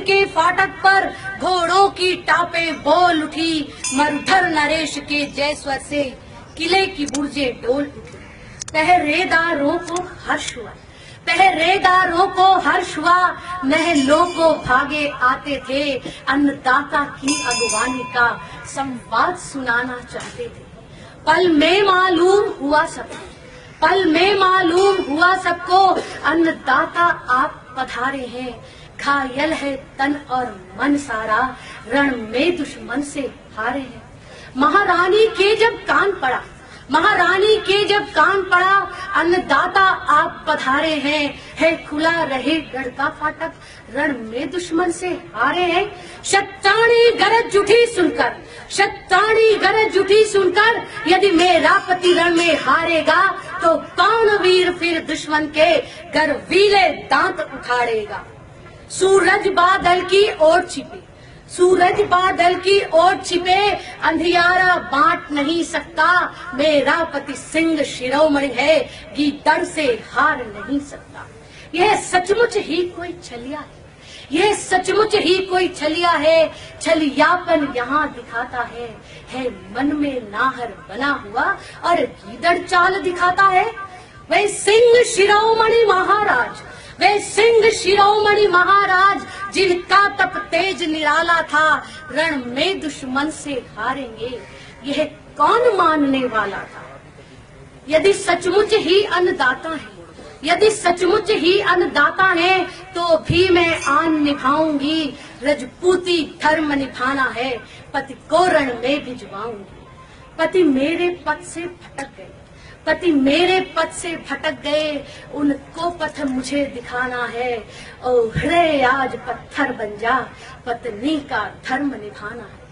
के फाटक पर घोड़ों की टापे बोल उठी, मरुधर नरेश के जयस्वर से किले की बुर्जे डोल उठी। पहरेदारों को हर्ष हुआ, पहरेदारों को हर्ष हुआ, महलों को भागे आते थे, अन्नदाता की अगवानी का संवाद सुनाना चाहते थे। पल में मालूम हुआ सबको, पल में मालूम हुआ सबको, अन्नदाता आप पधारे हैं। घायल है तन और मन सारा, रण में दुश्मन से हारे हैं। महारानी के जब कान पड़ा, महारानी के जब कान पड़ा, अन्नदाता आप पधारे हैं। है खुला रहे गढ़ का फाटक, रण में दुश्मन से हारे हैं। शत्राणी गरज उठी सुनकर, शत्राणी गरज उठी सुनकर, यदि मेरा पति रण में हारेगा तो कौन वीर फिर दुश्मन के गर्वीले दांत उखाड़ेगा। सूरज बादल की ओर छिपे, सूरज बादल की ओर छिपे, अंधियारा बांट नहीं सकता, मेरा पति सिंह शिरोमणि है, गीदड़ से हार नहीं सकता। यह सचमुच ही कोई छलिया है, यह सचमुच ही कोई छलिया है, छलियापन यहाँ दिखाता है मन में नाहर बना हुआ और गीदड़ चाल दिखाता है। वह सिंह शिरोमणि महाराज, वे सिंह शिरोमणि महाराज, जिनका तप तेज निराला था, रण में दुश्मन से हारेंगे, यह कौन मानने वाला था। यदि सचमुच ही अन्नदाता है, यदि सचमुच ही अन्नदाता है, तो भी मैं आन निभाऊंगी, रजपूती धर्म निभाना है, पति को रण में भिजवाऊंगी। पति मेरे पथ से भटक गए, पति मेरे पथ से भटक गए, उनको पथ मुझे दिखाना है। ओ हृदय आज पत्थर बन जा, पत्नी का धर्म निभाना है।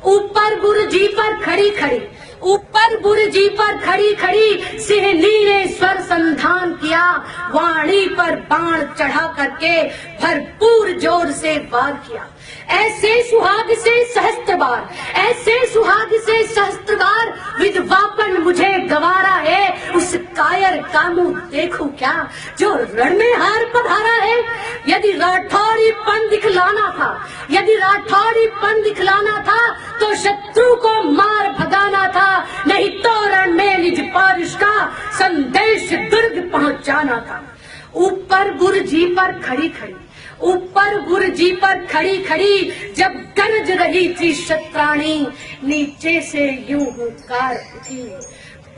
ऊपर बुर्जी पर खड़ी खड़ी, ऊपर बुर्जी पर खड़ी खड़ी, सिंहनी ने स्वर संधान किया, वाणी पर बाण चढ़ा करके भरपूर जोर से वार किया। ऐसे सुहाग से सहस्त्र बार, ऐसे सुहाग से सहस्त्र बार, विधवापन मुझे गवारा है, उस कायर का मुंह देखूं क्या जो रण में हार पधारा है। यदि राठौड़ीपन दिखलाना था, यदि राठौड़ीपन दिखलाना था, तो शत्रु को मार भगाना था, नहीं तो रण में निज पौरुष का संदेश दुर्ग पहुंचाना था। ऊपर बुर्जी पर खड़ी खड़ी, ऊपर बुर्जी पर खड़ी खड़ी, जब गरज रही थी शत्राणी, नीचे से यूं हुंकार उठी,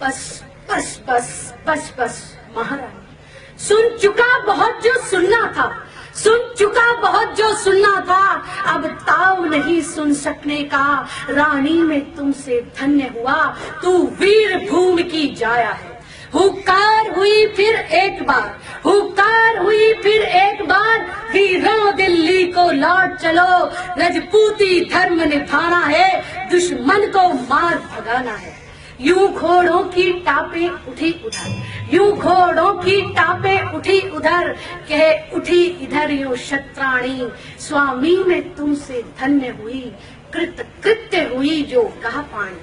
बस बस बस बस बस महारानी। सुन चुका बहुत जो सुनना था, सुन चुका बहुत जो सुनना था, अब ताव नहीं सुन सकने का, रानी में तुमसे धन्य हुआ, तू वीर भूमि की जाया है। हुकार हुई फिर एक बार, हुकार हुई फिर एक बार, वीरों दिल्ली को लौट चलो, रजपूती धर्म निभाना है, दुश्मन को मार भगाना है। यूं घोड़ों की टापे उठी उधर, यूं घोड़ों की टापे उठी उधर, कह उठी इधर यूं शत्राणी, स्वामी में तुमसे धन्य हुई, कृत कृत्य हुई जो कहा पानी।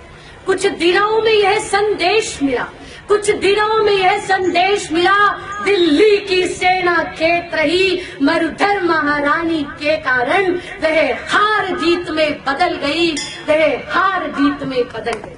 कुछ दिनों में यह संदेश मिला, कुछ दिनों में यह संदेश मिला, दिल्ली की सेना खेत रही, मरुधर महारानी के कारण वह हार जीत में बदल गई, वह हार जीत में बदल गई।